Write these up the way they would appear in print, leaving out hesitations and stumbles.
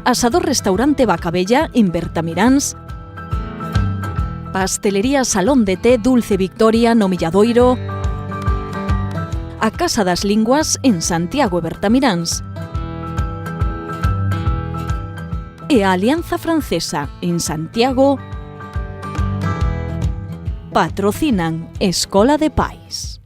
Asador Restaurante Bacabella en Bertamiráns, Pastelería Salón de Té Dulce Victoria no Milladoiro, a Casa das Linguas en Santiago e Bertamiráns e a Alianza Francesa en Santiago patrocinan Escola de Pais.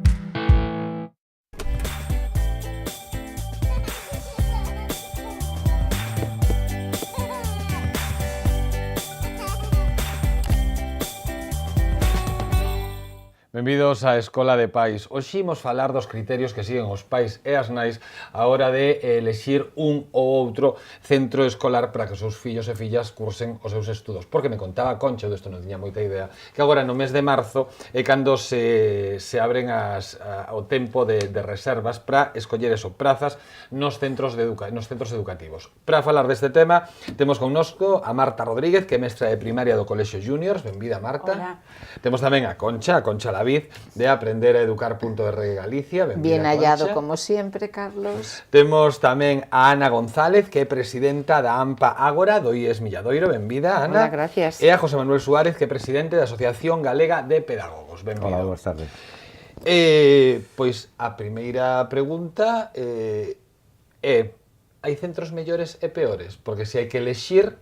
Benvidos á Escola de Pais. Hoxe imos falar dos criterios que siguen os pais e as nais a hora de elexir un ou outro centro escolar para que os seus fillos e fillas cursen os seus estudos. Porque me contaba Concha, eu desto non tiña moita idea, que agora no mes de marzo é cando se abren o tempo de reservas para escoller prazas nos centros educativos. Para falar deste tema, temos connosco a Marta Rodríguez, que é mestra de primaria do Colexio Juniors. Benvida, Marta. Hola. Temos tamén a Concha Lavid, de aprenderaeducar.org Galicia. Benvida, bien hallado, Concha. como siempre, Carlos. Temos tamén a Ana González, que é presidenta da AMPA Ágora do IES Milladoiro. Benvida, Ana. Hola, gracias. E a José Manuel Suárez, que é presidente da Asociación Galega de Pedagogos. Benvida. Hola, boas tardes. Pois a primeira pregunta é: hai centros mellores e peores? Porque se hai que elexir,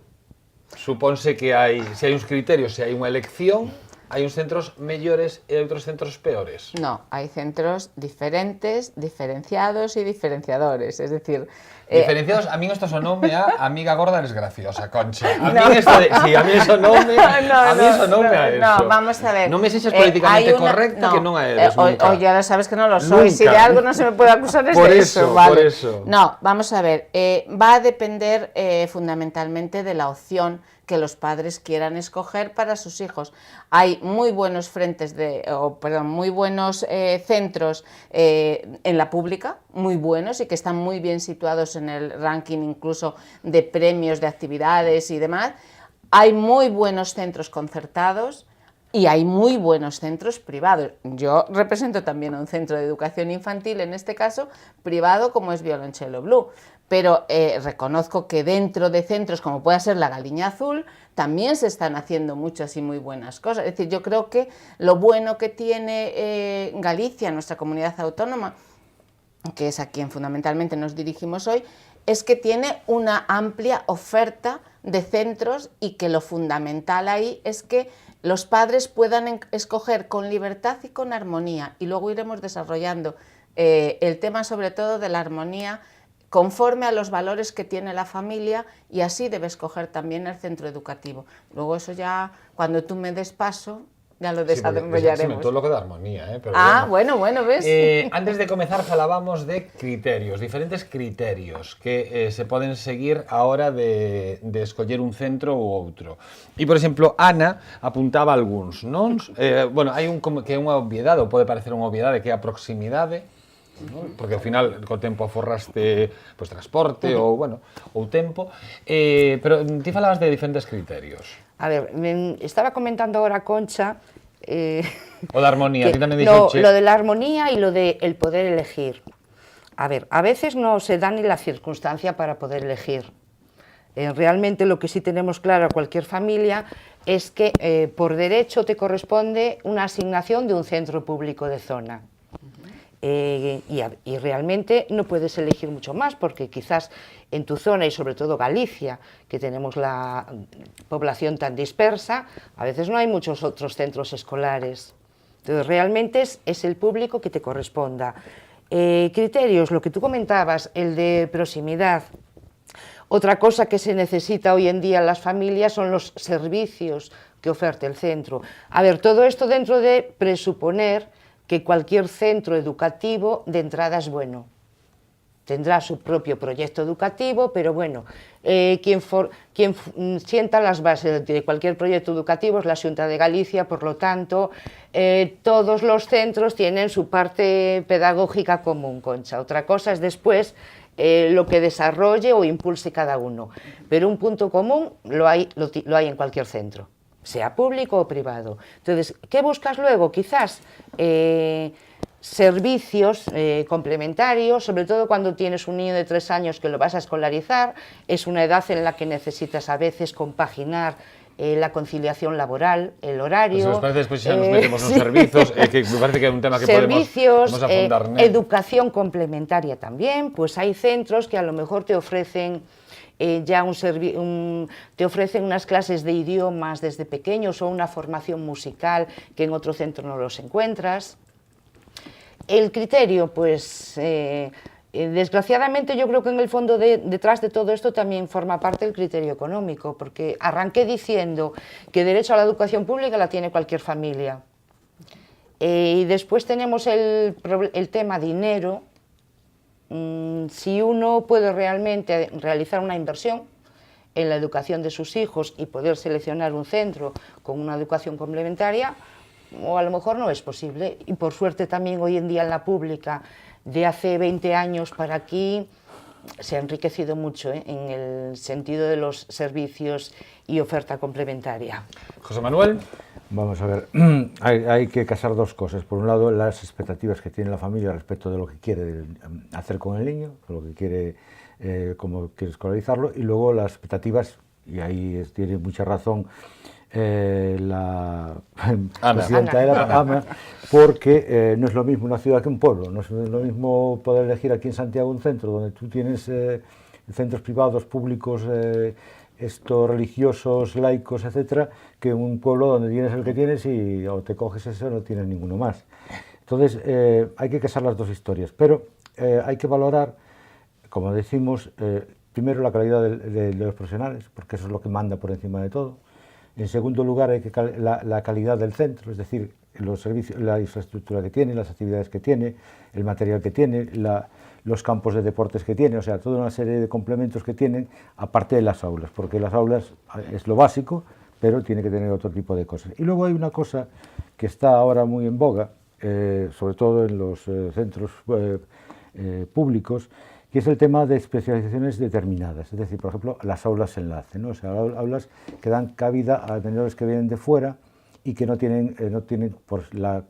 supónse que se hai uns criterios, se hai unha elección, hai uns centros mellores e outros centros peores. No, hay centros diferentes, diferenciados y diferenciadores, es decir... Diferenciados, a min isto sonoume a amiga gorda desgraciosa, Concha. A min isto sonoume a eso. No, vamos a ver. Non me sexas políticamente correcta, que non a eres nunca. O ya lo sabes que no lo soy. Nunca. Si de algo no se me puede acusar es Por de eso, eso, ¿vale? por eso. No, vamos a ver. Va a depender fundamentalmente de la opción que los padres quieran escoger para sus hijos. Hay muy buenos muy buenos centros en la pública, muy buenos y que están muy bien situados en el ranking incluso de premios de actividades y demás. Hay muy buenos centros concertados y hay muy buenos centros privados. Yo represento también a un centro de educación infantil, en este caso privado, como es Violoncello Blue. Pero reconozco que dentro de centros como pueda ser la Galiña Azul también se están haciendo muchas y muy buenas cosas. Es decir, yo creo que lo bueno que tiene Galicia, nuestra comunidad autónoma, que es a quien fundamentalmente nos dirigimos hoy, es que tiene una amplia oferta de centros y que lo fundamental ahí es que los padres puedan escoger con libertad y con armonía. Y luego iremos desarrollando el tema sobre todo de la armonía conforme a los valores que tiene la familia, y así debe escoger también el centro educativo. Luego eso ya, cuando tú me des paso, ya lo desarrollaremos. Sí, todo lo que da armonía, pero bueno, ves. Antes de comezar falábamos de criterios, diferentes criterios que se poden seguir a hora de escoller un centro ou outro. E, por exemplo, Ana apuntaba algúns, non? Hai un que é unha obviedade, ou pode parecer unha obviedade, que é a proximidade, ¿no? Porque ao final co tempo aforraste transporte ou tempo, pero ti falabas de diferentes criterios. A ver, estaba comentando ahora Concha o da armonía, ti tamén dixeche lo de la armonía y lo de el poder elegir. A ver, a veces no se da ni la circunstancia para poder elegir. Realmente lo que sí tenemos claro a cualquier familia es que por derecho te corresponde una asignación de un centro público de zona. Y realmente no puedes elegir mucho más, porque quizás en tu zona, y sobre todo Galicia, que tenemos la población tan dispersa, a veces no hay muchos otros centros escolares. Entonces realmente es el público que te corresponda. Criterios, lo que tú comentabas, el de proximidad. Otra cosa que se necesita hoy en día en las familias son los servicios que ofrece el centro. A ver, todo esto dentro de presuponer que cualquier centro educativo de entrada es bueno. Tendrá su propio proyecto educativo, pero bueno, quien sienta las bases de cualquier proyecto educativo es la Xunta de Galicia, por lo tanto, todos los centros tienen su parte pedagógica común, Concha. Otra cosa es después lo que desarrolle o impulse cada uno, pero un punto común lo hay en cualquier centro, sea público o privado. Entonces, ¿qué buscas luego? Quizás servicios complementarios, sobre todo cuando tienes un niño de 3 años que lo vas a escolarizar, es una edad en la que necesitas a veces compaginar la conciliación laboral, el horario. Pues si os parece, después ya nos metemos en servicios, que me parece que es un tema que servicios, podemos afondar. Educación complementaria también, pues hay centros que a lo mejor te ofrecen te ofrecen unas clases de idiomas desde pequeños o una formación musical que en otro centro no los encuentras. El criterio, pues desgraciadamente yo creo que en el fondo detrás de todo esto también forma parte el criterio económico, porque arranqué diciendo que derecho a la educación pública la tiene cualquier familia. Y después tenemos el tema dinero. Si uno puede realmente realizar una inversión en la educación de sus hijos y poder seleccionar un centro con una educación complementaria, o a lo mejor no es posible. Y por suerte también hoy en día en la pública, de hace 20 años para aquí, se ha enriquecido mucho en el sentido de los servicios y oferta complementaria. José Manuel. Vamos a ver, hay que casar dos cosas. Por un lado, las expectativas que tiene la familia respecto de lo que quiere hacer con el niño, lo que quiere, cómo quiere escolarizarlo, y luego las expectativas, y ahí tiene mucha razón la presidenta de la AMA, porque no es lo mismo una ciudad que un pueblo. No es lo mismo poder elegir aquí en Santiago un centro donde tú tienes centros privados, públicos, religiosos, laicos, etcétera, que un pueblo donde tienes el que tienes y o te coges eso o no tienes ninguno más. Entonces hay que casar las dos historias, pero hay que valorar, como decimos, primero la calidad de los profesionales, porque eso es lo que manda por encima de todo. En segundo lugar, la calidad del centro, es decir, los servicios, la infraestructura que tiene, las actividades que tiene, el material que tiene, los campos de deportes que tiene, o sea, toda una serie de complementos que tienen, aparte de las aulas, porque las aulas es lo básico, pero tiene que tener otro tipo de cosas. Y luego hay una cosa que está ahora muy en boga, sobre todo en los centros públicos, que es el tema de especializaciones determinadas, es decir, por ejemplo, las aulas enlace, ¿no? O sea, aulas que dan cabida a menores que vienen de fuera y que no tienen pues, la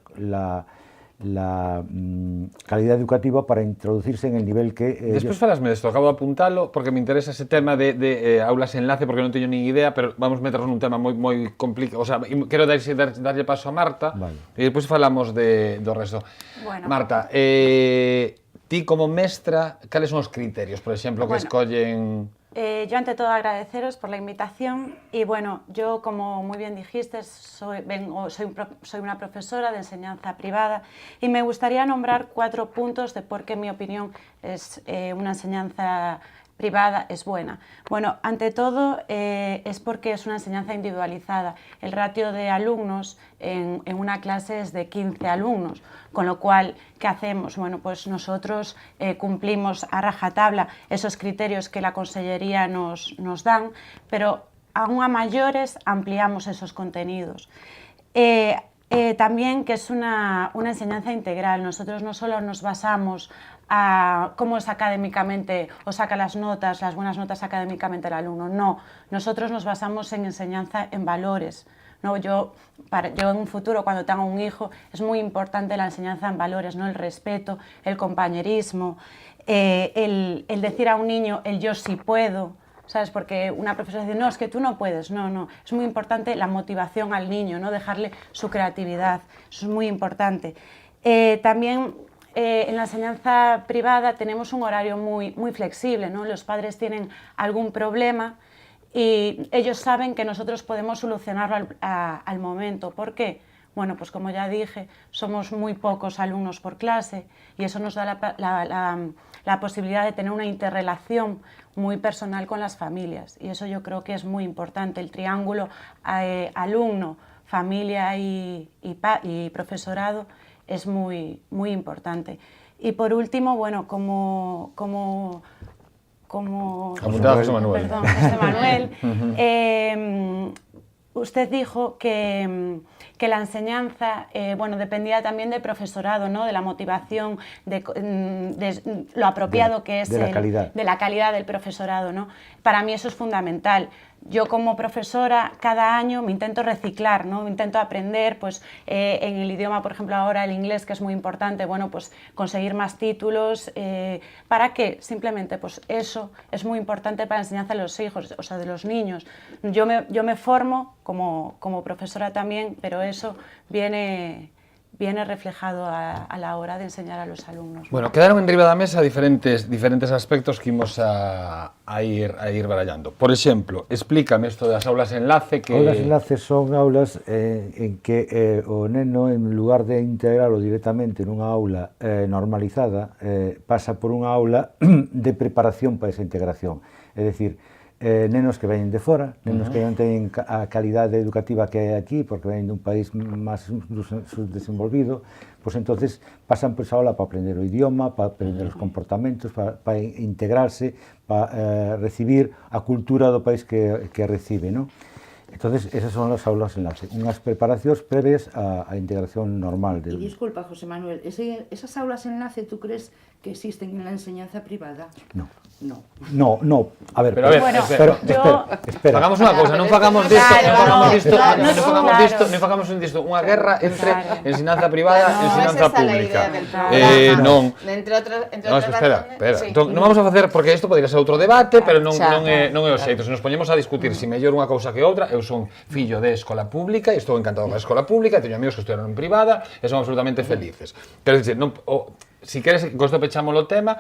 calidad educativa para introducirse en el nivel que... Después falasme desto, acabo de apuntarlo, porque me interesa ese tema de aulas enlace, porque non teño nin idea, pero vamos meternos nun tema moi complicado, o sea, quero darlle paso a Marta, vale. E despois falamos do resto. Bueno. Marta, ti como mestra, cales son os criterios, por exemplo, que escollen... Yo ante todo agradeceros por la invitación y bueno, yo como muy bien dijiste soy una profesora de enseñanza privada y me gustaría nombrar 4 puntos de por qué en mi opinión es una enseñanza privada es buena. Bueno, ante todo es porque es una enseñanza individualizada. El ratio de alumnos en una clase es de 15 alumnos, con lo cual, ¿qué hacemos? Bueno, pues nosotros cumplimos a rajatabla esos criterios que la Consellería nos dan, pero aún a mayores ampliamos esos contenidos. También que es una enseñanza integral. Nosotros no solo nos basamos a cómo es académicamente o saca las buenas notas académicamente el alumno. No, nosotros nos basamos en enseñanza en valores. ¿No? Yo en un futuro, cuando tenga un hijo, es muy importante la enseñanza en valores, ¿no? El respeto, el compañerismo, el decir a un niño el yo sí puedo, ¿sabes? Porque una profesora dice, no, es que tú no puedes. No, es muy importante la motivación al niño, ¿no? Dejarle su creatividad, eso es muy importante. También en la enseñanza privada tenemos un horario muy flexible, ¿no? Los padres tienen algún problema y ellos saben que nosotros podemos solucionarlo al momento. ¿Por qué? Bueno, pues como ya dije, somos muy pocos alumnos por clase y eso nos da la posibilidad de tener una interrelación muy personal con las familias y eso yo creo que es muy importante. El triángulo alumno, familia y profesorado es muy importante. Y por último, bueno, como José Manuel. usted dijo que la enseñanza, bueno, dependía también del profesorado, ¿no? De la motivación, de lo apropiado que es de la calidad del profesorado, ¿no? Para mí eso es fundamental. Yo como profesora cada año me intento reciclar, ¿no? Me intento aprender pues, en el idioma, por ejemplo ahora el inglés, que es muy importante, bueno, pues conseguir más títulos. ¿Para qué? Simplemente pues eso es muy importante para la enseñanza de los hijos, o sea, de los niños. Yo me formo como profesora también, pero eso viene reflejado a la hora de enseñar a los alumnos. Bueno, quedaron en riba da mesa diferentes aspectos que imos a ir barallando. Por exemplo, explícame isto das aulas enlace que... Aulas enlace son aulas en que o neno, en lugar de integralo directamente nunha aula normalizada, pasa por unha aula de preparación para esa integración. É dicir, nenos que veñen de fora, nenos que non teñen a calidade educativa que hai aquí, porque veñen dun país máis subdesenvolvido, pois entonces pasan por esa aula para aprender o idioma, para aprender os comportamentos, para integrarse, para recibir a cultura do país que recibe, non? Entonces, esas son as aulas enlace, unhas preparacións previas á integración normal. Y disculpa, José Manuel, ¿esas aulas enlace tú crees que existen en la enseñanza privada? No. No. No, a ver, pero a ver, bueno, espera. Fagamos unha cousa, non fagamos disto unha guerra entre ensinanza privada e ensinanza pública. Non. Entre outras espera. sí. Entón, non vamos a facer, porque isto podría ser outro debate, pero non é o xeito. Se nos poñemos a discutir se mellor unha cousa que outra, eu son fillo de escola pública e estou encantado coa escola pública, e teño amigos que estudaron en privada e son absolutamente felices. Quero dicir, si queres, con isto pechamos o tema,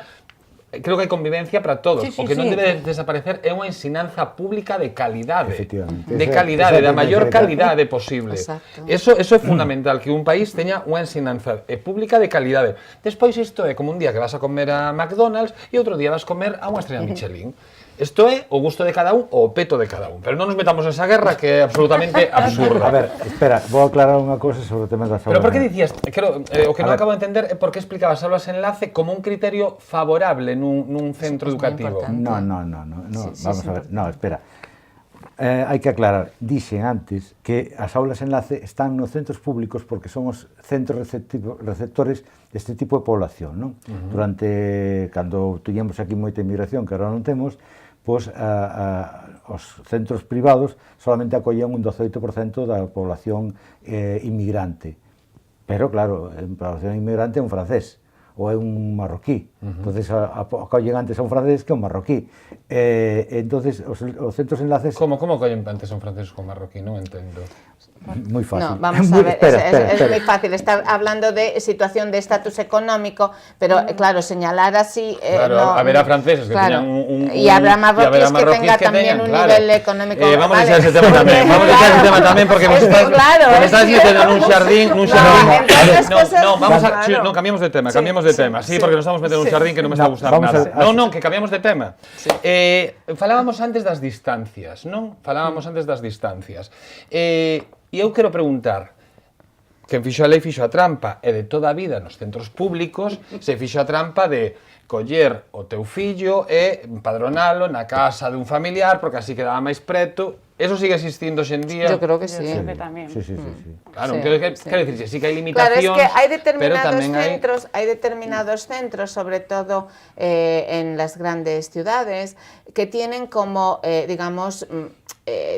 creo que hai convivencia para todos. O que non debe desaparecer é unha ensinanza pública de calidade. De calidade, da maior calidade posible. Eso é fundamental, que un país teña unha ensinanza pública de calidade. Despois isto é como un día que vas a comer a McDonald's e outro día vas a comer a unha estrella Michelin. Isto é o gusto de cada un ou o peto de cada un. Pero non nos metamos en esa guerra que é absolutamente absurda. A ver, espera, vou aclarar unha cousa sobre o tema das aulas. Pero por que dicías, o que non acabo de entender é por que explicabas aulas enlace como un criterio favorable nun centro educativo. No, vamos a ver, no, espera. Hai que aclarar, dixen antes que as aulas enlace están nos centros públicos porque son os centros receptores deste tipo de población, non? Durante, cando tiñamos aquí moita inmigración, que agora non temos, pois os centros privados solamente acollían un 18% da población inmigrante. Pero, claro, a población inmigrante é un francés ou é un marroquí. Entonces acollen antes a un francés que a un marroquí. Entonces os centros enlaces... Como acollen antes a un francés que a un marroquí? Non entendo. Muy fácil. No, vamos a ver, es muy fácil. Estar hablando de situación de estatus económico, pero claro, señalar así... Claro, habrá franceses que teñan un... Y habrá marroquíes que tengan también un nivel económico... Vamos a echar ese tema tamén, porque me estás diciendo nun xardín... Non, cambiamos de tema, sí, porque nos estamos metendo nun xardín que non me está gustando nada. Non, que cambiamos de tema. Falábamos antes das distancias, non? E eu quero preguntar, quen fixo a lei fixo a trampa, e de toda a vida nos centros públicos se fixo a trampa de coller o teu fillo e padronalo na casa dun familiar, porque así quedaba máis preto. Eso sigue existindo hoxe en día? Yo creo que sí. Yo creo que tamén. Sí. Claro, quero dicir, sí que hai limitacións, claro, es que hay pero determinados centros, sobre todo en las grandes ciudades, que tienen como, digamos,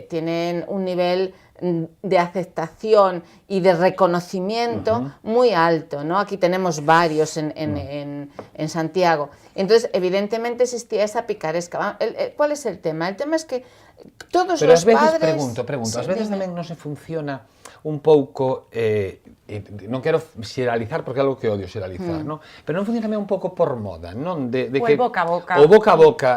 tienen un nivel de aceptación y de reconocimiento muy alto, ¿no? Aquí tenemos varios en Santiago. Entonces, evidentemente existía esa picaresca. ¿Cuál es el tema? El tema es que todos pero los padres... Pero ás veces pregunto, ás veces tamén non se funciona un pouco, non quero xeralizar porque é algo que odio xeralizar, non? Pero non funciona tamén un pouco por moda, non? De que boca a boca. O boca a boca,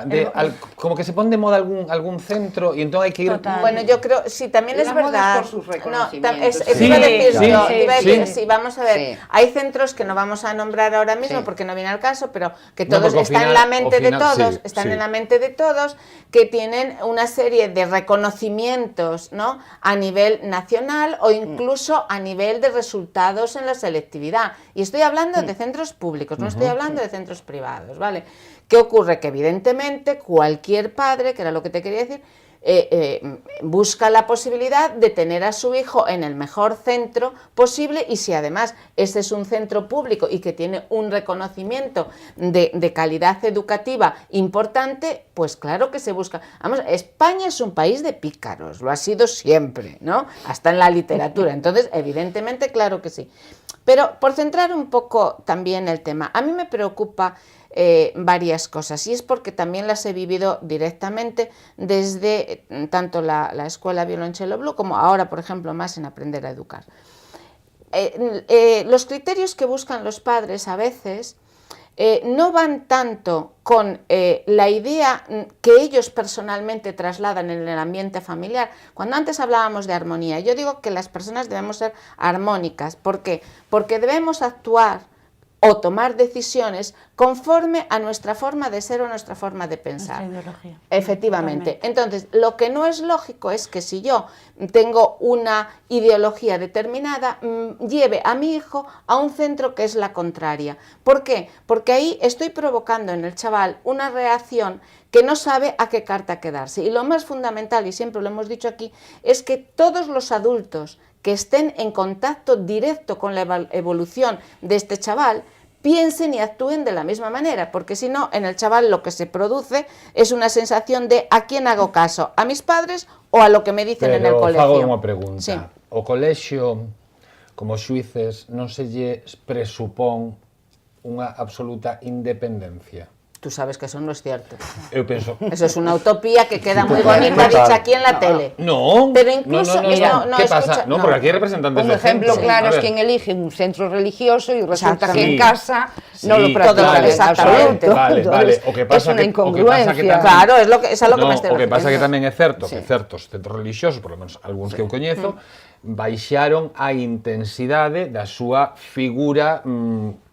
como que se pon de moda algún centro e entón hai que ir... Total. Bueno, yo creo, sí, también es verdad. Por sus reconocimientos. Sí, vamos a ver, hay centros que no vamos a nombrar ahora mismo porque no viene al caso, pero que todos están en la mente de todos, en la mente de todos, que tienen una serie de reconocimientos, ¿no? A nivel nacional o incluso a nivel de resultados en la selectividad. Y estoy hablando de centros públicos, no estoy hablando de centros privados, ¿vale? ¿Qué ocurre? Que evidentemente cualquier padre, que era lo que te quería decir, busca la posibilidad de tener a su hijo en el mejor centro posible, y si además este es un centro público y que tiene un reconocimiento de calidad educativa importante, pues claro que se busca. Vamos, España es un país de pícaros, lo ha sido siempre, ¿no? Hasta en la literatura, entonces evidentemente claro que sí. Pero por centrar un poco también el tema, a mí me preocupa varias cosas, y es porque también las he vivido directamente desde tanto la escuela Violoncello Blue como ahora, por ejemplo, más en Aprender a Educar. Los criterios que buscan los padres a veces no van tanto con la idea que ellos personalmente trasladan en el ambiente familiar. Cuando antes hablábamos de armonía, yo digo que las personas debemos ser armónicas. ¿Por qué? Porque debemos actuar o tomar decisiones conforme a nuestra forma de ser o nuestra forma de pensar. Nuestra ideología. Efectivamente. Totalmente. Entonces, lo que no es lógico es que si yo tengo una ideología determinada, lleve a mi hijo a un centro que es la contraria. ¿Por qué? Porque ahí estoy provocando en el chaval una reacción que no sabe a qué carta quedarse. Y lo más fundamental, y siempre lo hemos dicho aquí, es que todos los adultos que estén en contacto directo con la evolución de este chaval piensen y actúen de la misma manera, porque si no, en el chaval lo que se produce es una sensación de ¿a quién hago caso? ¿A mis padres o a lo que me dicen en el colegio? Fago unha pregunta. Sí. O colexio, como xuíces, non se lle presupón unha absoluta independencia? Tú sabes que eso no es cierto. Eu penso... Eso es una utopía que queda muy total, bonita total. dicha aquí en la tele. No, Pero incluso, no. no, ¿Qué escucha, pasa? No, no. porque aquí hay representantes Un de ejemplo centros. claro A es ver. quien elige un centro religioso y resulta que en Sí. casa no lo Sí, practica vale, en exactamente. absoluto. Vale, Entonces, o que pasa es una que incongruencia. tamén- Claro, es a lo que me estoy O que pasa que refiriendo. tamén é certo que Sí. certos centros religiosos, por lo menos algúns que eu coñezo, baixaron a intensidade da súa figura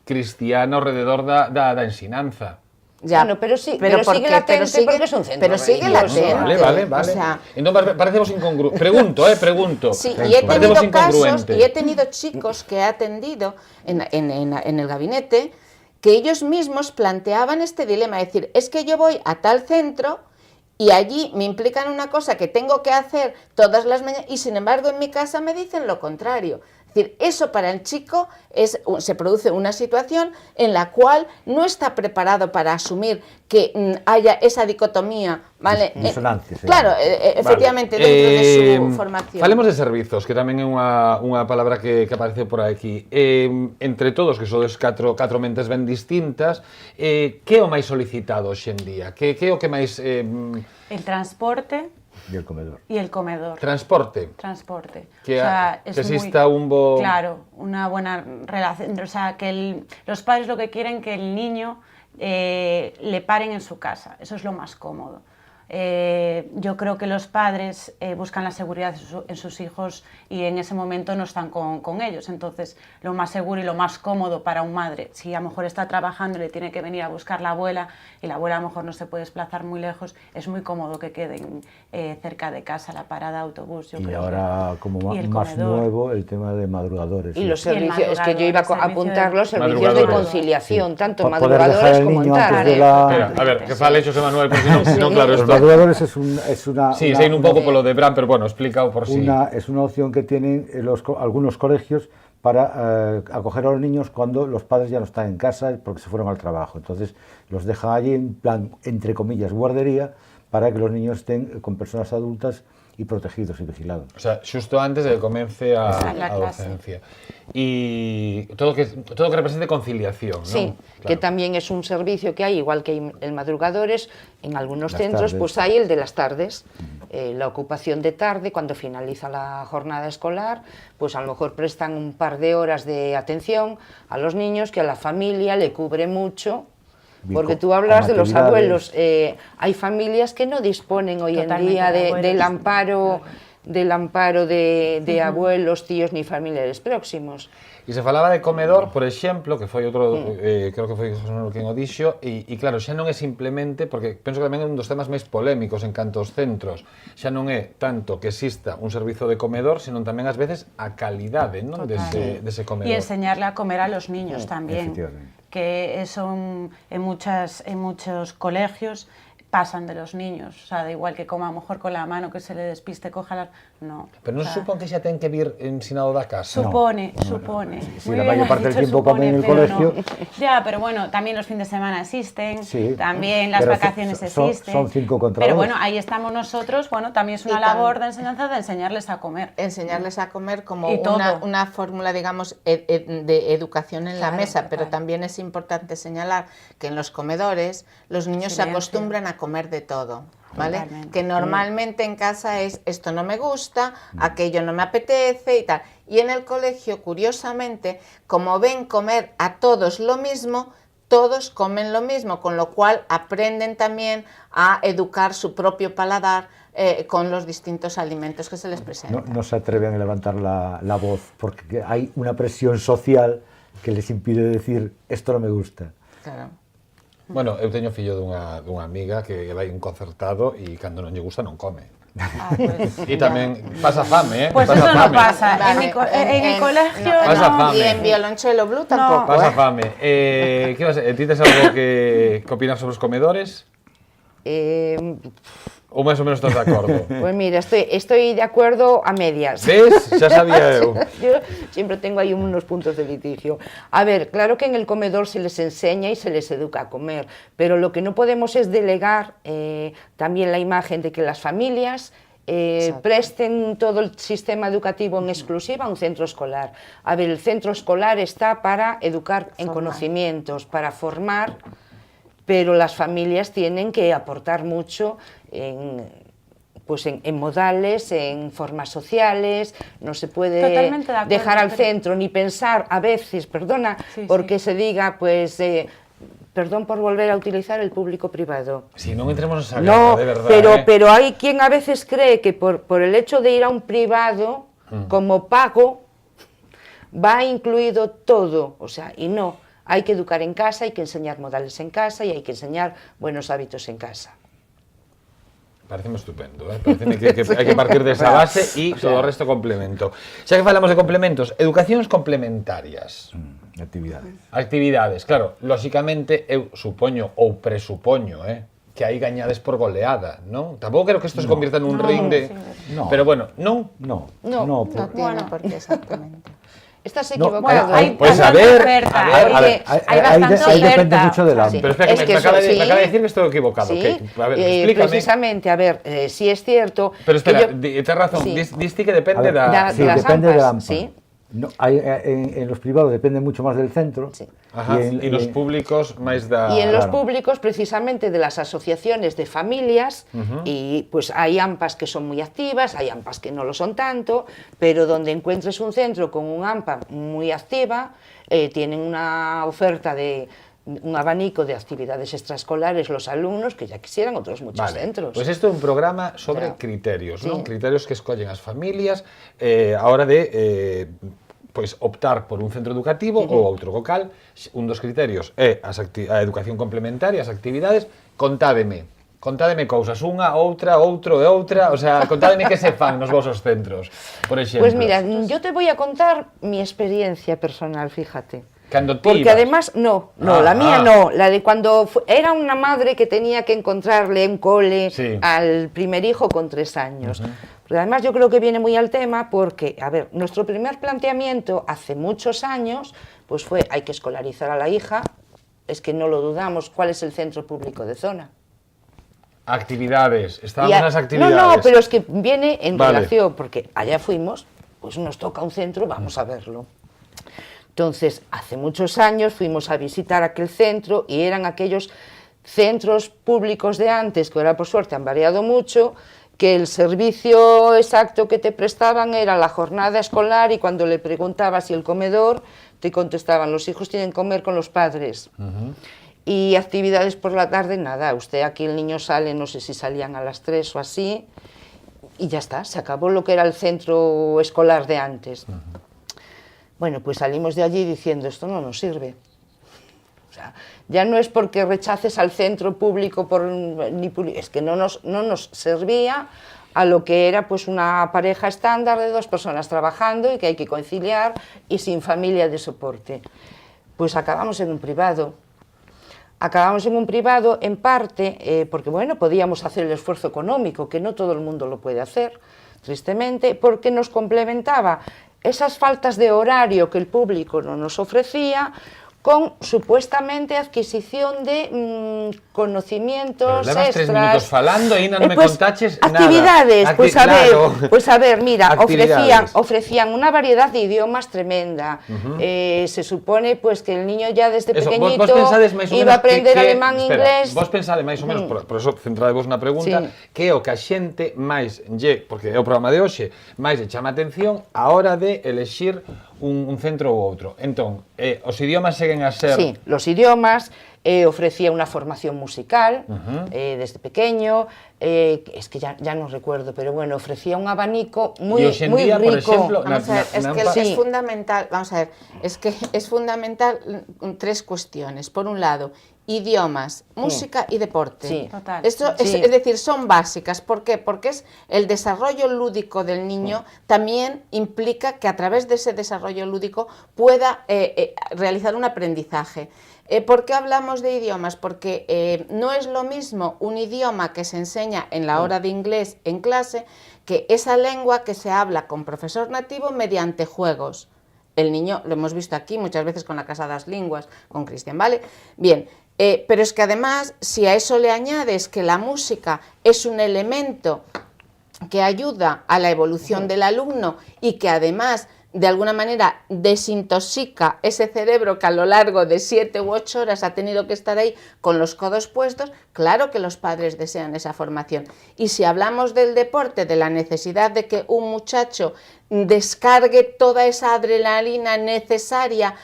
cristiana ao rededor da ensinanza. Ya, Bueno, pero sí- pero ¿por sigue qué? latente porque es un centro pero sigue religioso. latente. Vale. O sea, Entón parecemos incongruentes. Pregunto. sí, y he Parecemos tenido casos incongruentes. y he tenido chicos que he atendido en el gabinete que ellos mismos planteaban este dilema, es decir, es que yo voy a tal centro y allí me implican una cosa que tengo que hacer todas las mañanas y sin embargo en mi casa me dicen lo contrario. Es decir, eso para el chico se produce una situación en la cual no está preparado para asumir que haya esa dicotomía, ¿vale? Disonancia, sí. Claro, efectivamente, dentro de su formación. Falemos de servizos, que tamén é unha palabra que aparece por aquí. Entre todos, que sodes catro mentes ben distintas, que é o máis solicitado hoxe en día? Que é o que máis... El transporte Y el comedor. y el comedor. Transporte. Transporte. Que, O sea, que es exista muy, un bo... Claro, una buena relación. O sea, que los padres lo que quieren que el niño le paren en su casa. Eso es lo más cómodo. Yo creo que los padres buscan la seguridad en sus hijos y en ese momento no están con ellos. Entonces, lo más seguro y lo más cómodo para un madre, si a lo mejor está trabajando y le tiene que venir a buscar la abuela y la abuela a lo mejor no se puede desplazar muy lejos, es muy cómodo que queden cerca de casa, la parada de autobús. Yo Y creo ahora, que- como y el más comedor. nuevo, el tema de madrugadores. Y sí. los Y el servicios, es que yo iba a madrugador, el apuntar los servicios de Madrugadores. conciliación, tanto Poder dejar madrugadores al como en niño antes tarde. de la- Espera, a ver, que fale Xosé Manuel, porque si no, claro, Los esto... madrugadores es una Sí, sei un pouco polo de Bran, pero bueno, explica por si... es una opción que tienen algunos colegios para acoger a los niños cuando los padres ya no están en casa porque se fueron al trabajo. Entonces los dejan allí en plan, entre comillas, guardería, para que los niños estén con personas adultas y protegidos y vigilados. O sea, xusto antes de que comence a La clase. docencia. Y todo que represente conciliación, ¿no? Sí, que también es un servicio que hay, igual que hay el madrugadores, en algunos Las centros tardes. pues hay el de las tardes, la ocupación de tarde, cuando finaliza la jornada escolar, pues a lo mejor prestan un par de horas de atención a los niños que a la familia le cubre mucho. Bien, Porque con- tú hablas de con los actividades. abuelos, hay familias que no disponen hoy en Totalmente día de abuelos. del amparo de abuelos, tíos ni familiares próximos. E se falaba de comedor, por exemplo, que foi outro, creo que foi José Manuel quen o dixo, e claro, xa non é simplemente, porque penso que tamén é un dos temas máis polémicos en canto aos centros, xa non é tanto que exista un servizo de comedor, senón tamén ás veces a calidade, non, dese comedor. Y enseñarle a comer a los niños también, efectivamente. que eso en muchos colegios pasan de los niños, o sea, da igual que coma a lo mejor con la mano, que se le despiste, coja la... No. Pero non o sea, supón que xa ten que vir ensinado da casa. Supone. Si Muy la bien mayor has parte del dicho tiempo comen en el pero colegio. no. Ya, pero bueno, también los fines de semana existen, Sí, también las pero vacaciones son existen. 5 contra Pero 2. bueno, ahí estamos nosotros, bueno, también es una Y tam- labor de enseñanza de enseñarles a comer. Enseñarles a comer como Y todo. una fórmula, digamos, de educación en la Claro, mesa, pero total. también es importante señalar que en los comedores los niños se Silencio. acostumbran a comer de todo, ¿vale? Totalmente. Que normalmente en casa es esto no me gusta, aquello no me apetece y tal. Y en el colegio, curiosamente, como ven comer a todos lo mismo, todos comen lo mismo, con lo cual aprenden también a educar su propio paladar con los distintos alimentos que se les presentan. No se atreven a levantar la voz porque hay una presión social que les impide decir esto no me gusta. Claro. Bueno, eu teño fillo dunha amiga que vai a un concertado e cando non lle gusta non come. Ah, pues, E tamén pasa fame, Pues pasa eso no fame. pasa. En Vale, el colegio no, Pasa no. fame. Y en violonchelo blue tampoco. Pasa ¿eh? fame. Que vas, ti tes algo que opinas sobre os comedores? Ou máis ou menos estás de acordo? Pues mira, estoy de acuerdo a medias. Ves? Xa sabía eu. Yo siempre tengo ahí unos puntos de litigio. A ver, claro que en el comedor se les enseña y se les educa a comer, pero lo que no podemos es delegar también la imagen de que las familias presten todo el sistema educativo en exclusiva a un centro escolar. A ver, el centro escolar está para educar en conocimientos, para formar, pero las familias tienen que aportar mucho en modales, en formas sociales. No se puede Totalmente de acuerdo, dejar al pero- centro ni pensar a veces, perdona, Sí, porque sí. se diga, pues, perdón por volver a utilizar el público privado. Si non entremos nesa No, guerra, de verdad, pero hay quien a veces cree que por el hecho de ir a un privado como pago va incluido todo, o sea, y no, hay que educar en casa, hay que enseñar modales en casa y hay que enseñar buenos hábitos en casa. Pareceme estupendo, Pareceme que hai que partir desa base e todo o resto complemento. Xa que falamos de complementos, educacións complementarias. Actividades. Actividades, claro, lóxicamente eu supoño ou presupoño, que aí gañades por goleada, non? Tampouco quero que isto se convierta nun ring de... No. Pero bueno, non? No, No, No por- tiene Bueno. por qué exactamente. Estás No, equivocado. hay- Pues bastante a ver, oferta, a ver, porque a ver. hay bastante ahí depende oferta. mucho del O sea, ámbito. Pero espera, que Es que me acaba eso, de decir que estoy equivocado. Sí, A ver, explícame. precisamente, a ver, sí es cierto. Pero que espera, yo- tienes razón, Sí. diste que A depende ver, da... de sí, las depende AMPAs, del AMPA. sí. No, en los privados depende mucho más del centro. Sí. Ajá, e nos públicos máis da... Y en los claro. públicos, precisamente de las asociaciones de familias, y pues hay AMPAs que son muy activas, hay AMPAs que no lo son tanto, pero donde encuentres un centro con un AMPA muy activa, tienen una oferta de un abanico de actividades extraescolares los alumnos que ya quisieran otros muchos Vale, centros. Pues isto é un programa sobre Ya. criterios, Sí. non? Criterios que escollen as familias a hora de pois optar por un centro educativo ou outro. Co cal, un dos criterios é a educación complementaria, as actividades. Contádeme cousas, unha, outra, outro e outra, o sea, contádeme que se fan nos vosos centros, por exemplo. Pues mira, yo te voy a contar mi experiencia personal, fíjate. Cando ti Porque ibas. además, la mía no, la de cuando era una madre que tenía que encontrarle un cole Sí. al primer hijo con 3 años. Pero además yo creo que viene muy al tema porque, a ver, nuestro primer planteamiento hace muchos años, pues fue, hay que escolarizar a la hija, es que no lo dudamos, ¿cuál es el centro público de zona? Actividades, estábamos Y nas actividades. No, pero es que viene en Vale. relación, porque allá fuimos, pues nos toca un centro, vamos a verlo. Entonces, hace muchos años fuimos a visitar aquel centro y eran aquellos centros públicos de antes, que ahora por suerte han variado mucho, que el servicio exacto que te prestaban era la jornada escolar y cuando le preguntabas si el comedor, te contestaban, los hijos tienen que comer con los padres. Y actividades por la tarde, nada, usted aquí el niño sale, no sé si salían a las 3 o así, y ya está, se acabó lo que era el centro escolar de antes. Bueno, pues salimos de allí diciendo, esto no nos sirve. O sea, ya no es porque rechaces al centro público, es que no nos servía a lo que era pues una pareja estándar de 2 personas trabajando y que hay que conciliar y sin familia de soporte. Pues acabamos en un privado. acabamos en un privado, en parte, porque bueno, podíamos hacer el esfuerzo económico, que no todo el mundo lo puede hacer, tristemente, porque nos complementaba esas faltas de horario que el público no nos ofrecía, con supuestamente adquisición de conocimientos Levas extras. 3 minutos falando e non me Pues, contaches actividades, nada. Pues a ver, mira, Actividades. ofrecían una variedad de idiomas tremenda. Se supone pues que el niño ya desde Eso, pequeñito vos pensades máis ou iba a menos aprender que, alemán e inglés. Vos pensades máis ou menos, por eso centradevos na pregunta, Sí. que é o que a xente máis lle, porque é o programa de hoxe, máis lle chama atención a hora de elexir un centro ou outro. Entón, os idiomas seguen a ser... Sí, los idiomas, ofrecía una formación musical desde pequeño, es que ya no recuerdo, pero bueno, ofrecía un abanico muy, hoxe en muy día, por rico. ejemplo, Vamos a ver, es que Sí. es fundamental, vamos a ver, es que es fundamental tres cuestiones. Por un lado, idiomas, música y deporte. Sí. Total. Esto Sí. es decir, son básicas. ¿Por qué? Porque es el desarrollo lúdico del niño también implica que a través de ese desarrollo lúdico pueda realizar un aprendizaje. ¿Por qué hablamos de idiomas? Porque no es lo mismo un idioma que se enseña en la hora de inglés en clase que esa lengua que se habla con profesor nativo mediante juegos. El niño, lo hemos visto aquí muchas veces con la Casa das Linguas, con Cristian, ¿vale? Bien, pero es que además, si a eso le añades que la música es un elemento que ayuda a la evolución del alumno y que además de alguna manera desintoxica ese cerebro que a lo largo de 7 u 8 horas ha tenido que estar ahí con los codos puestos, claro que los padres desean esa formación. Y si hablamos del deporte, de la necesidad de que un muchacho descargue toda esa adrenalina necesaria,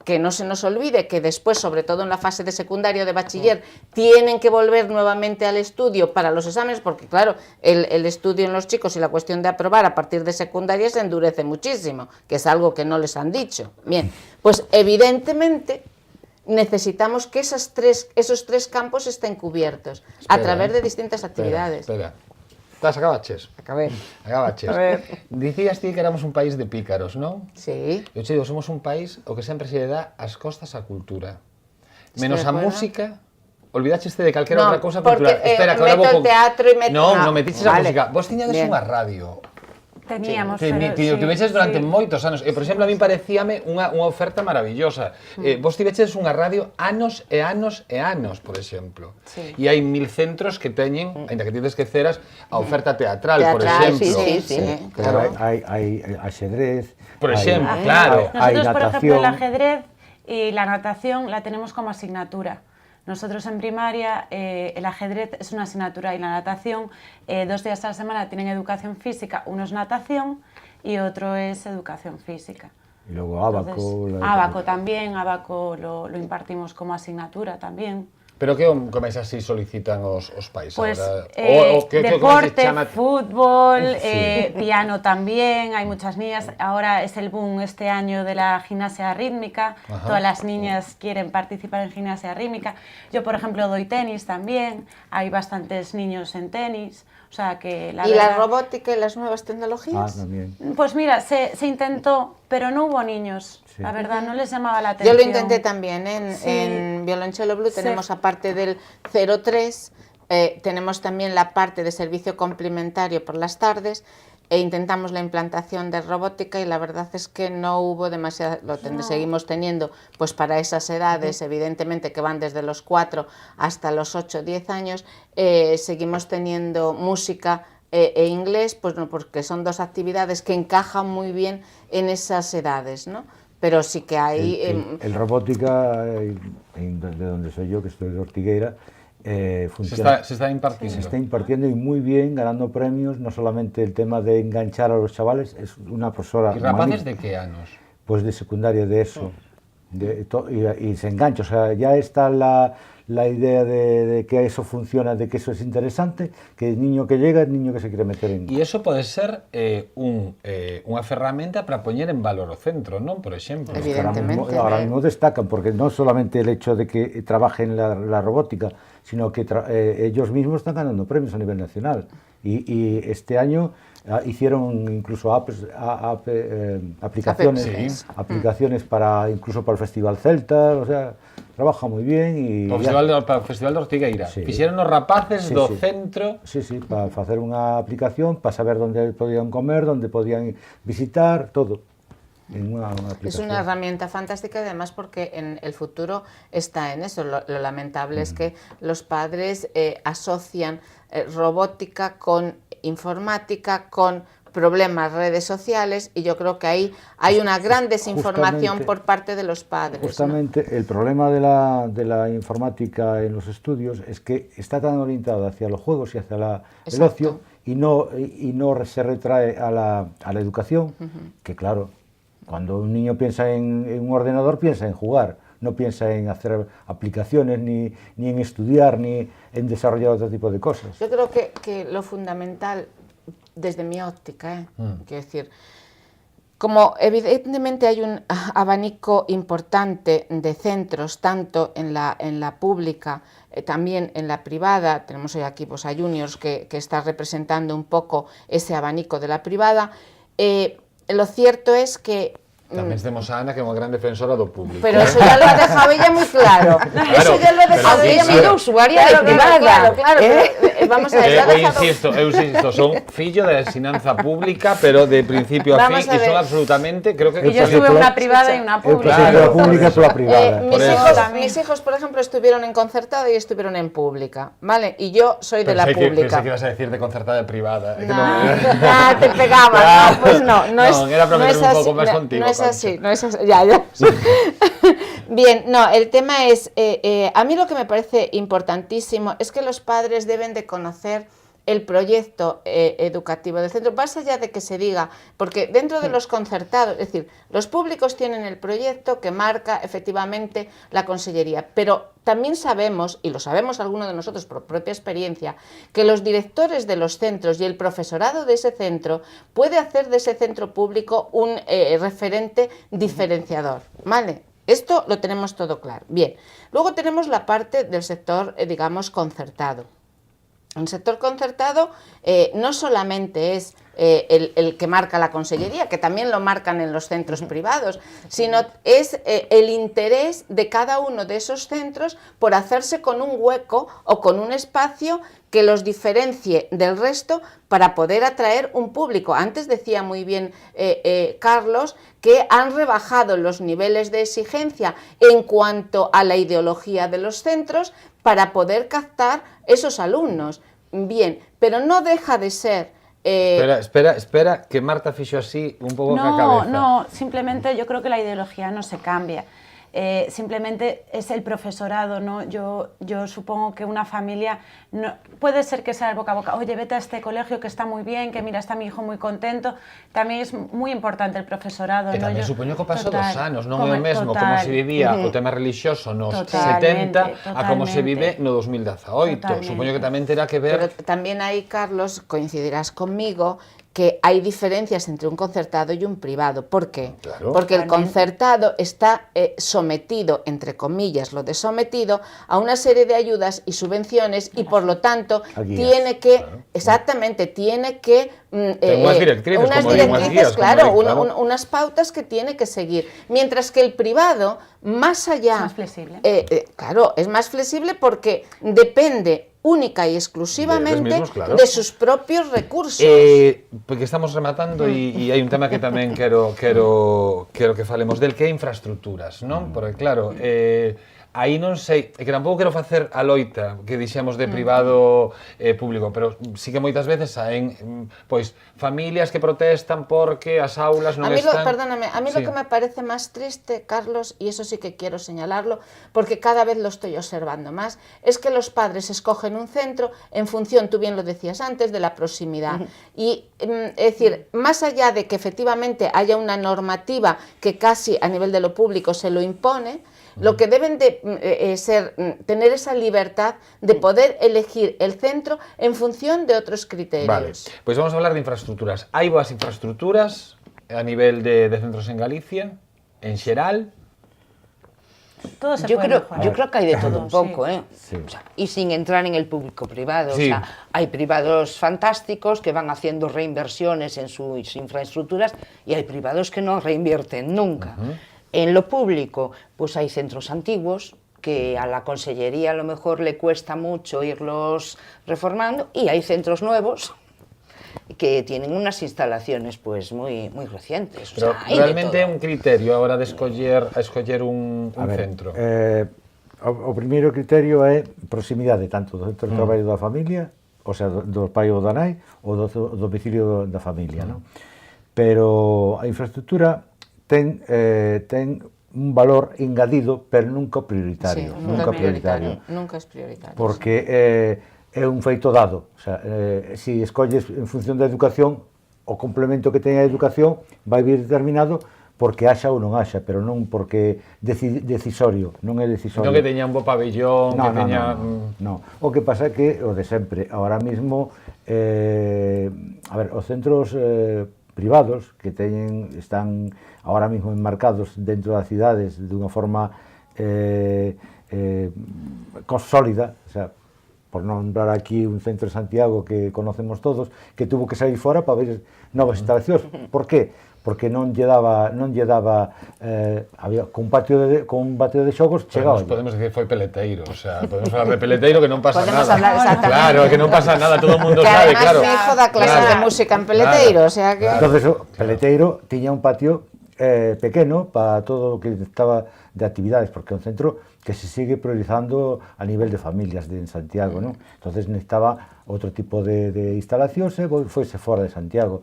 que no se nos olvide que después, sobre todo en la fase de secundaria o de bachiller, tienen que volver nuevamente al estudio para los exámenes, porque claro, el estudio en los chicos y la cuestión de aprobar a partir de secundaria se endurece muchísimo, que es algo que no les han dicho. Bien, pues evidentemente necesitamos que esos tres campos estén cubiertos a través de distintas actividades. Espera. ¿Estás acabaches? Acabé. Acabaches. A ver. Dicías ti que éramos un país de pícaros, non? Sí. Eu che digo, somos un país o que sempre se lle dá as costas á cultura. Menos Estoy a de acuerdo. música, olvidaste de calquera No, outra cousa porque, cultural. Espera, que ahora meto vou el teatro y meto- No, no, non metiches a vale. música. Vos tiñades Bien. unha radio. Teníamos, Que pero ti tiveches durante sí. moitos anos. E, por exemplo, a min parecíame unha oferta maravillosa. Vos tiveches unha radio anos e anos e anos, por exemplo. Sí. E hai 1000 centros que teñen, ainda que ti te esqueceras, a oferta teatral, por Teatral, exemplo. sí. claro. Hay ajedrez. Por hay- ejemplo, hay- claro. Hay Nosotros, por ejemplo, el natación. ajedrez y la natación la tenemos como asignatura. Nosotros en primaria el ajedrez es una asignatura y la natación 2 días a la semana tienen educación física, uno es natación y otro es educación física. Y luego ábaco. Ábaco también, ábaco lo impartimos como asignatura también. Pero que máis así solicitan os pais Pues agora? Que deporte, se chama... fútbol, piano también, hay muchas niñas. Ahora es el boom este año de la gimnasia rítmica, todas las niñas quieren participar en gimnasia rítmica. Yo, por ejemplo, doy tenis también, hay bastantes niños en tenis. O sea que ¿Y la robótica y las nuevas Ah, tecnologías? también. Pues mira, se intentó, pero no hubo niños. Sí. La verdad, no les llamaba la Yo atención. lo intenté también, ¿eh? Sí. En Violoncello Blue Sí. tenemos aparte del 03, tenemos también la parte de servicio complementario por las tardes e intentamos la implantación de robótica y la verdad es que no hubo demasiada, seguimos teniendo pues para esas edades, evidentemente que van desde los 4 hasta los 8 o 10 años, seguimos teniendo música e inglés, pues no, porque son dos actividades que encajan muy bien en esas edades, ¿no? Pero sí que hay... El robótica, de donde soy yo, que estoy de Ortigueira, Se funciona. está impartiendo. Se está impartiendo y muy bien, ganando premios, no solamente el tema de enganchar a los chavales, es una profesora... ¿Y rapaces magnífica. de qué anos? Pues de secundaria, de eso. Y se engancha, o sea, ya está la idea de que eso funciona, de que eso es interesante, que el niño que llega es el niño que se quiere meter en... E iso pode ser unha ferramenta para poñer en valor o centro, non? Por exemplo. Evidentemente. Ahora mismo destacan, porque no solamente el hecho de que trabajen la robótica, sino que ellos mismos están ganando premios a nivel nacional. Y este año hicieron incluso aplicaciones, aplicaciones incluso para el Festival Celta, o sea, trabaja muy bien. Para o Festival de Ortigueira. Sí. Fixeron os rapaces do centro. Sí, para facer unha aplicación, para saber onde podían comer, onde podían visitar, todo. Una es una herramienta fantástica, además porque en el futuro está en eso. Lo lamentable es que los padres asocian robótica con informática, con problemas, redes sociales, y yo creo que ahí hay una gran desinformación por parte de los padres. Justamente, ¿no? El problema de la informática en los estudios es que está tan orientada hacia los juegos y hacia el ocio, y no se retrae a la educación, que claro, cuando un niño piensa en un ordenador, piensa en jugar, no piensa en hacer aplicaciones, ni en estudiar, ni en desarrollar otro tipo de cosas. Yo creo que lo fundamental, desde mi óptica, quiero decir, como evidentemente hay un abanico importante de centros, tanto en la pública, también en la privada, tenemos hoy aquí pues, a Juniors que está representando un poco ese abanico de la privada, lo cierto es que Tamén temos a Ana, que é unha gran defensora do público. Pero eso ya lo ha dejado ella muy claro. Eso ya lo ha dejado ella muy claro. Usuaria de privada. Claro. Vamos a ver, eu insisto, son fillo de ensinanza pública, pero de principio a fin, e son absolutamente, creo que... Y yo estuve una privada y una pública. La pública por la privada. Mis hijos, por ejemplo, estuvieron en concertada y estuvieron en pública, ¿vale? Y yo soy de la pública. Pensé que ibas a decir de concertada y privada. No, te pegaba, no, pues no. No era para meterme un poco más contigo. No es así. Ya. Bien, no, el tema es, a mí lo que me parece importantísimo es que los padres deben de conocer el proyecto educativo del centro, más allá de que se diga, porque dentro de los concertados, es decir, los públicos tienen el proyecto que marca efectivamente la consellería, pero también sabemos, y lo sabemos algunos de nosotros por propia experiencia, que los directores de los centros y el profesorado de ese centro puede hacer de ese centro público un referente diferenciador, ¿vale? Esto lo tenemos todo claro. Bien, luego tenemos la parte del sector, digamos, concertado. El sector concertado no solamente es el que marca la consellería, que también lo marcan en los centros privados, sino es el interés de cada uno de esos centros por hacerse con un hueco o con un espacio que los diferencie del resto para poder atraer un público. Antes decía muy bien Carlos que han rebajado los niveles de exigencia en cuanto a la ideología de los centros para poder captar esos alumnos. Bien, pero no deja de ser... Espera, que Marta fixo así un pouco ca cabeza. No, simplemente yo creo que la ideología no se cambia. Simplemente es el profesorado, ¿no? Yo supongo que una familia, no, puede ser que sea el boca a boca, oye, vete a este colegio que está muy bien, que mira, está mi hijo muy contento, tamén es moi importante el profesorado. E tamén supoño que o paso dos anos, non é o mesmo total, como se vivía o tema religioso nos 70 a como se vive no 2018. Supoño que tamén terá que ver... Pero tamén aí, Carlos, coincidirás conmigo, que hay diferencias entre un concertado y un privado. ¿Por qué? Claro. Porque el concertado está sometido, entre comillas, lo de sometido, a una serie de ayudas y subvenciones y por lo tanto tiene que, exactamente, tiene que... unas directrices, claro, unas pautas que tiene que seguir. Mientras que el privado, más allá... Es más flexible. Claro, es más flexible porque depende única y exclusivamente de sus propios recursos. Porque estamos rematando e hai un tema que tamén quero que falemos del, que é infraestructuras, non? Porque claro, aí non sei, é que tampouco quero facer a loita que dixemos de privado público, pero sí que moitas veces saen pois familias que protestan porque as aulas non están... Perdóname, a mí lo que me parece más triste, Carlos, y eso sí que quiero señalarlo, porque cada vez lo estoy observando más, es que los padres escogen un centro en función, tú bien lo decías antes, de la proximidad. Y es decir, más allá de que efectivamente haya una normativa que casi a nivel de lo público se lo impone, lo que deben de tener esa libertad de poder elegir el centro en función de otros criterios. Vale, pois vamos a hablar de infraestructuras. Hai boas infraestructuras a nivel de centros en Galicia, en xeral? Todo se Yo puede creo, mejorar. yo creo que hay de todo un poco, Sí. ¿eh? Sí. O sea, y sin entrar en el público-privado. Sí. O sea, hay privados fantásticos que van haciendo reinversiones en sus infraestructuras y hay privados que no reinvierten nunca. En lo público, pues hay centros antiguos que a la consellería a lo mejor le cuesta mucho irlos reformando y hay centros nuevos que tienen unas instalaciones pues muy recientes. O Pero sea, hay de realmente todo. un criterio a hora de escoller un A ver, centro. o primeiro criterio é proximidade tanto do centro de traballo da familia, o sea, do pai ou da nai, ou do domicilio da familia, non? Pero a infraestructura ten un valor engadido, pero nunca prioritario. Sí, nunca prioritario. Nunca es prioritario. Porque é un feito dado. O sea, se escolles en función da educación, o complemento que ten a educación vai vir determinado porque haxa ou non haxa, pero non porque decisorio, non é decisorio. Non que teña un bo pabellón, que teña... No. O que pasa é que o de sempre, ahora mismo, a ver, os centros privados que están ahora mismo enmarcados dentro das cidades dunha forma sólida, o sea, por nombrar aquí un centro de Santiago que conocemos todos, que tuvo que sair fora para ver novas instalacións. Por qué? Porque non lle daba había con un patio de xogos chegaba. Podemos decir foi peleteiro, o sea, podemos falar de peleteiro que non pasa Podemos nada. hablar exactamente. Claro, que non pasa nada, todo o mundo Que sabe, además claro. mi hijo da clases de música en Peleteiro, o sea que... Entonces o Peleteiro tiña un patio pequeno para todo o que estaba de actividades, porque é un centro que se sigue priorizando a nivel de familias en Santiago, non? Entonces necesitaba outro tipo de instalacións e foise fora de Santiago.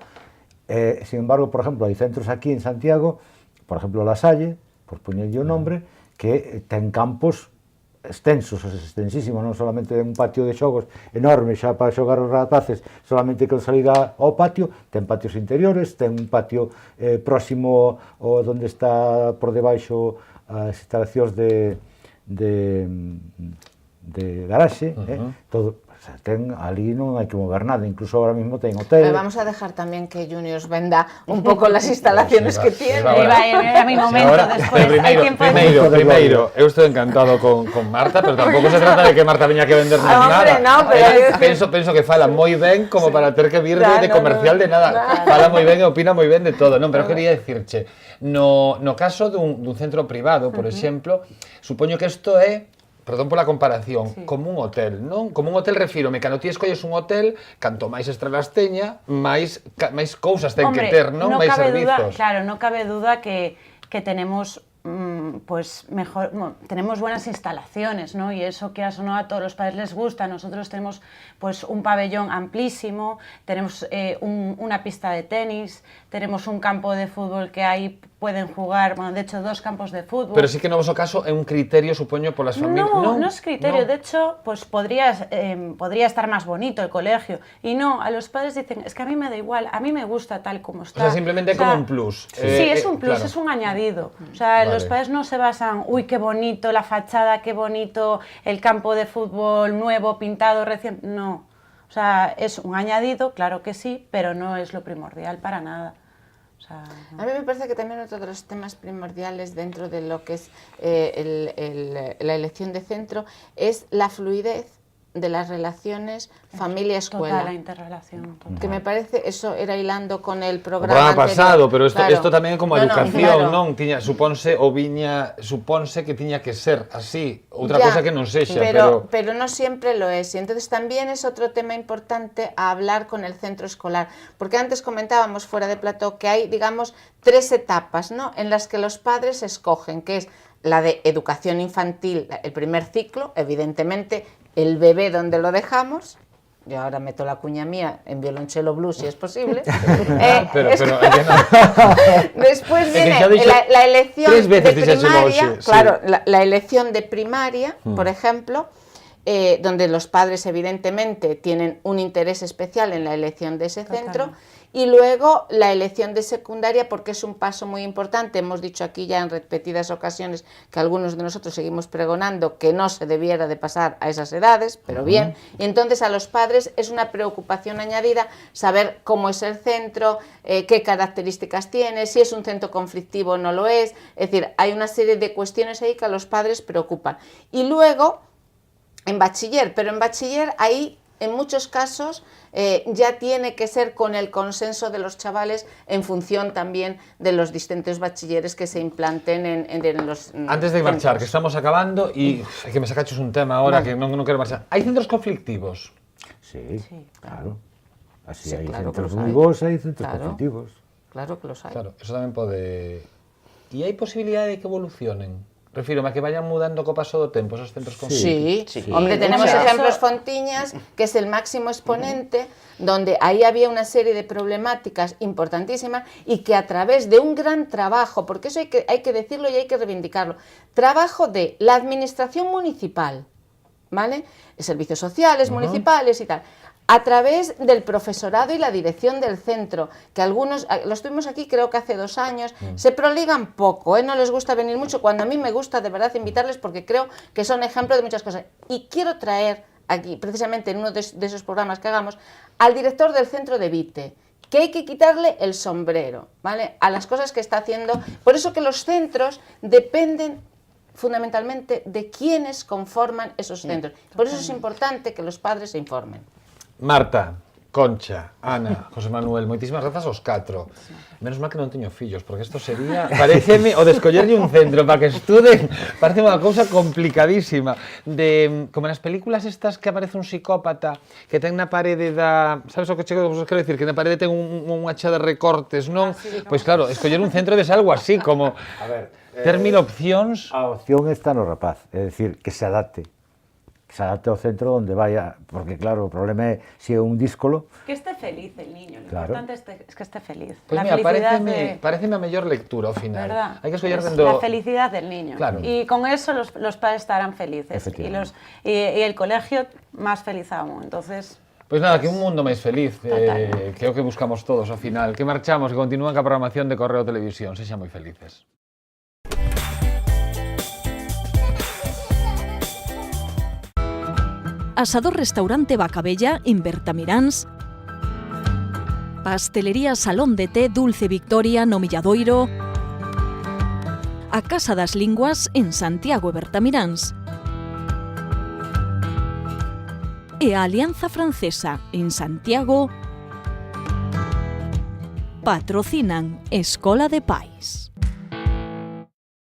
Sin embargo, por exemplo, hai centros aquí en Santiago, por exemplo, La Salle, por poñerlle o nombre, que ten campos extensos, extensísimos, non solamente un patio de xogos enorme xa para xogar os rapaces, solamente con salida ao patio, ten patios interiores, ten un patio próximo ao onde está por debaixo as instalacións de garaxe, todo. O sea, ali non hai que mover nada, incluso ahora mismo ten hotel. Pero vamos a dejar también que Juniors venda un poco las instalaciones que tiene. Era mi momento después. Hay tiempo de... Primeiro, eu estou encantado con Marta, pero tampouco se trata de que Marta veña que vendernos Hombre, nada. no, pero... Penso que fala moi ben como para ter que vir de comercial de nada. Fala moi ben e opina moi ben de todo. Non, pero quería dicirche, no caso dun centro privado, por exemplo, supoño que isto é, perdón pola comparación, como un hotel, non? Como un hotel refírome, cando ti escolles un hotel, canto máis estrelas teña, máis cousas ten que ter, non? Máis servizos. Claro, no cabe duda que tenemos pues mejor, bueno, tenemos buenas instalaciones, ¿no? Y eso, que a todos los padres les gusta. Nosotros tenemos pues un pabellón amplísimo, tenemos una pista de tenis, tenemos un campo de fútbol que ahí pueden jugar, bueno, de hecho 2 campos de fútbol. Pero sí que no voso caso é un criterio, supoño, polas familias. No, no es criterio, de hecho, pues podría estar más bonito el colegio. Y no, a los padres dicen, es que a mí me da igual, a mí me gusta tal como está. O sea, simplemente como un plus. Sí, es un plus, claro. Es un añadido. O sea, los padres no se basan, uy, qué bonito la fachada, qué bonito el campo de fútbol nuevo, pintado, recién. No. O sea, es un añadido, claro que sí, pero no es lo primordial para nada. O sea, no. A mí me parece que también otro de los temas primordiales dentro de lo que es la elección de centro es la fluidez de las relaciones familia-escuela. Total, la interrelación. Total. Que me parece, eso era hilando con el programa pasado, pero esto, claro. Esto tamén é como educación, claro. non? Suponse que tiña que ser así, outra cosa que non sexa, pero no siempre lo es, y entonces también es otro tema importante a hablar con el centro escolar, porque antes comentábamos fuera de plató que hay, digamos, 3 etapas, ¿no?, en las que los padres escogen, que es la de educación infantil, el primer ciclo, evidentemente, el bebé donde lo dejamos. Yo ahora meto la cuña mía en violonchelo blues si es posible. Después viene la elección de primaria, claro, la elección de primaria, por ejemplo, donde los padres evidentemente tienen un interés especial en la elección de ese centro, y luego la elección de secundaria, porque es un paso muy importante. Hemos dicho aquí ya en repetidas ocasiones que algunos de nosotros seguimos pregonando que no se debiera de pasar a esas edades, pero bien, y entonces a los padres es una preocupación añadida saber cómo es el centro, qué características tiene, si es un centro conflictivo o no lo es decir, hay una serie de cuestiones ahí que a los padres preocupan. Y luego en bachiller, pero en bachiller ahí en muchos casos ya tiene que ser con el consenso de los chavales en función también de los distintos bachilleres que se implanten en los Antes de marchar, centros. que estamos acabando y que me sacaches un tema ahora que no quiero marchar. ¿Hay centros conflictivos? Sí, claro. Así Sí, hay claro que centros los hay. vivos, hay centros Claro. conflictivos. Claro que los hay. Claro, eso tamén pode... E hai posibilidade de que evolucionen? Refírome a que vayan mudando co paso do tempo esos centros conflictivos. Sí, Sí. hombre, Sí, tenemos mucho. ejemplos Fontiñas, que es el máximo exponente, donde ahí había una serie de problemáticas importantísimas y que a través de un gran trabajo, porque eso hay que decirlo y hay que reivindicarlo, trabajo de la administración municipal, ¿vale? Servicios sociales municipales y tal, a través del profesorado y la dirección del centro, que algunos, los tuvimos aquí creo que hace 2 años, se proligan poco, no les gusta venir mucho, cuando a mí me gusta de verdad invitarles porque creo que son ejemplo de muchas cosas. Y quiero traer aquí, precisamente en uno de esos programas que hagamos, al director del centro de Vite, que hay que quitarle el sombrero, ¿vale?, a las cosas que está haciendo. Por eso que los centros dependen fundamentalmente de quienes conforman esos centros. Por eso es importante que los padres se informen. Marta, Concha, Ana, José Manuel, moitísimas grazas aos 4. Menos mal que non teño fillos, porque isto sería, pareceme, o de escollerlle un centro para que estuden, parece unha cousa complicadísima. Como nas películas estas que aparece un psicópata que ten na parede sabes o que quero dicir? Que na parede ten unha cha de recortes, non? Pois claro, escoller un centro é algo así, como ter 1000 opcións. A opción está no rapaz, é dicir, que se adapte ao centro donde vaya, porque claro, o problema é se é un díscolo. Que esté feliz el niño, lo Claro. importante es que esté feliz. Pois mira, pareceme a mellor lectura ao final. ¿Verdad? Hai que escoller Es dentro... la felicidad del niño. Claro. Y con eso los padres estarán felices. Efectivamente. Y el colegio más feliz aún. Entonces, Pois nada, que un mundo máis feliz, Totalmente. que é o que buscamos todos ao final. Que marchamos, que continúan ca programación de Correo Televisión. Sexan moi felices. Asador Restaurante Bacabella en Bertamiráns, Pastelería Salón de Té Dulce Victoria no Milladoiro, a Casa das Linguas en Santiago e Bertamiráns, e a Alianza Francesa en Santiago patrocinan Escola de Pais.